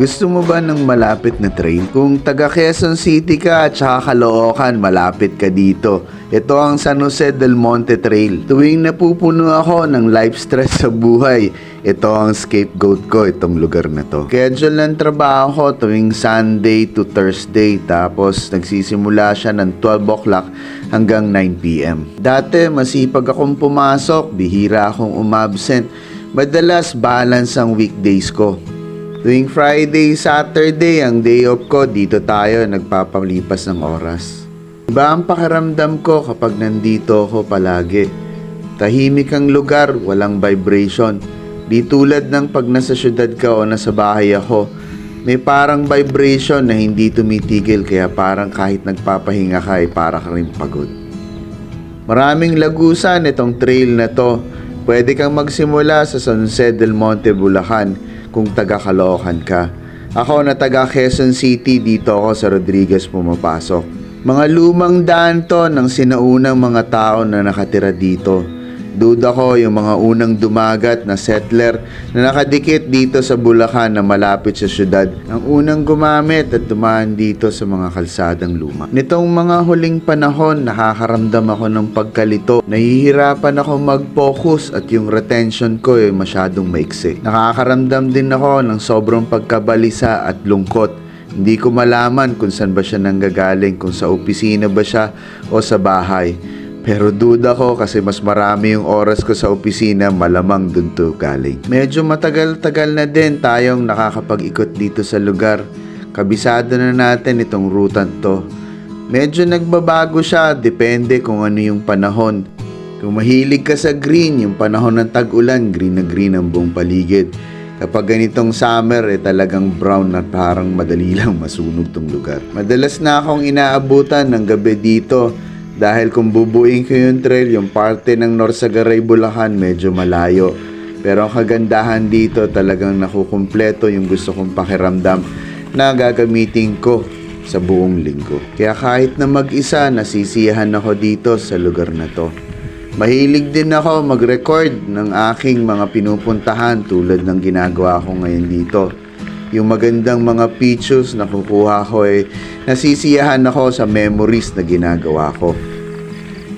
Gusto mo ba ng malapit na train? Kung taga Quezon City ka at saka Caloocan, malapit ka dito. Ito ang San Jose del Monte Trail. Tuwing napupuno ako ng life stress sa buhay, ito ang scapegoat ko, itong lugar na to. Schedule ng trabaho ko tuwing Sunday to Thursday, tapos nagsisimula siya ng 12 o'clock hanggang 9 p.m. Dati masipag akong pumasok, bihira akong umabsent. Madalas balance ang weekdays ko. Tuwing Friday, Saturday, ang day off ko, dito tayo nagpapalipas ng oras. Iba ang pakiramdam ko kapag nandito ako palagi. Tahimik ang lugar, walang vibration. Di tulad ng pag nasa syudad ka o nasa bahay ako, may parang vibration na hindi tumitigil, kaya parang kahit nagpapahinga ka ay para ka rin pagod. Maraming lagusan itong trail na to. Pwede kang magsimula sa San Jose del Monte, Bulacan kung taga Caloocan ka. Ako na taga Quezon City, dito ako sa Rodriguez pumapasok. Mga lumang daan to ng sinaunang mga tao na nakatira dito. Duda ko yung mga unang dumagat na settler na nakadikit dito sa Bulacan na malapit sa syudad ang unang gumamit at dumaan dito sa mga kalsadang luma. Nitong mga huling panahon, nakakaramdam ako ng pagkalito. Nahihirapan ako mag-focus at yung retention ko ay masyadong maiksi. Nakakaramdam din ako ng sobrang pagkabalisa at lungkot. Hindi ko malaman kung saan ba siya nanggagaling, kung sa opisina ba siya o sa bahay. Pero duda ko kasi mas marami yung oras ko sa opisina, malamang dun to galing. Medyo matagal-tagal na din tayong nakakapag-ikot dito sa lugar. Kabisado na natin itong rutan to. Medyo nagbabago siya, depende kung ano yung panahon. Kung mahilig ka sa green, yung panahon ng tag-ulan, green na green ang buong paligid. Kapag ganitong summer, talagang brown na parang madali lang masunog tong lugar. Madalas na akong inaabutan ng gabi dito. Dahil kung bubuin ko yung trail, yung parte ng Norsagaray, Bulacan, medyo malayo. Pero ang kagandahan dito, talagang nakukumpleto yung gusto kong pakiramdam na gagamitin ko sa buong linggo. Kaya kahit na mag-isa, nasisiyahan ako dito sa lugar na to. Mahilig din ako mag-record ng aking mga pinupuntahan tulad ng ginagawa ko ngayon dito. Yung magandang mga pictures na kukuha ko nasisiyahan ako sa memories na ginagawa ko.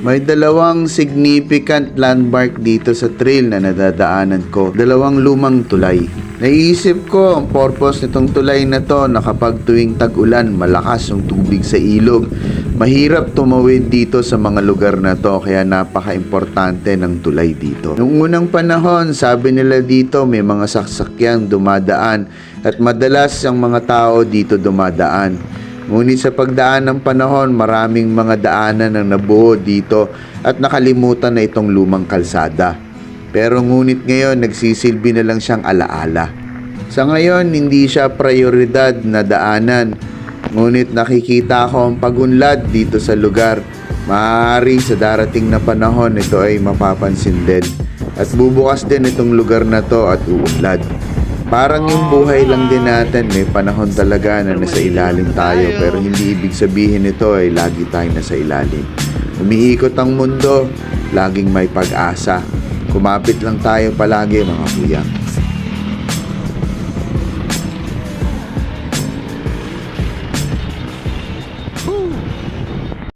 May dalawang significant landmark dito sa trail na nadadaanan ko. Dalawang lumang tulay. Naisip ko ang purpose nitong tulay na to na kapag tuwing tag-ulan, malakas yung tubig sa ilog. Mahirap tumawid dito sa mga lugar na to, kaya napaka-importante ng tulay dito. Noong unang panahon, sabi nila dito may mga sasakyang dumadaan at madalas ang mga tao dito dumadaan. Ngunit sa pagdaan ng panahon, maraming mga daanan ang nabuo dito at nakalimutan na itong lumang kalsada. Pero ngunit ngayon, nagsisilbi na lang siyang alaala. Sa ngayon, hindi siya prioridad na daanan. Ngunit nakikita ko ang pagunlad dito sa lugar. Maaari sa darating na panahon, ito ay mapapansin din. At bubukas din itong lugar na to at uunlad. Parang yung buhay lang din natin, may panahon talaga na nasa ilalim tayo, pero hindi ibig sabihin nito ay lagi tayo nasa ilalim. Umiikot ang mundo, laging may pag-asa. Kumapit lang tayo palagi, mga kuya.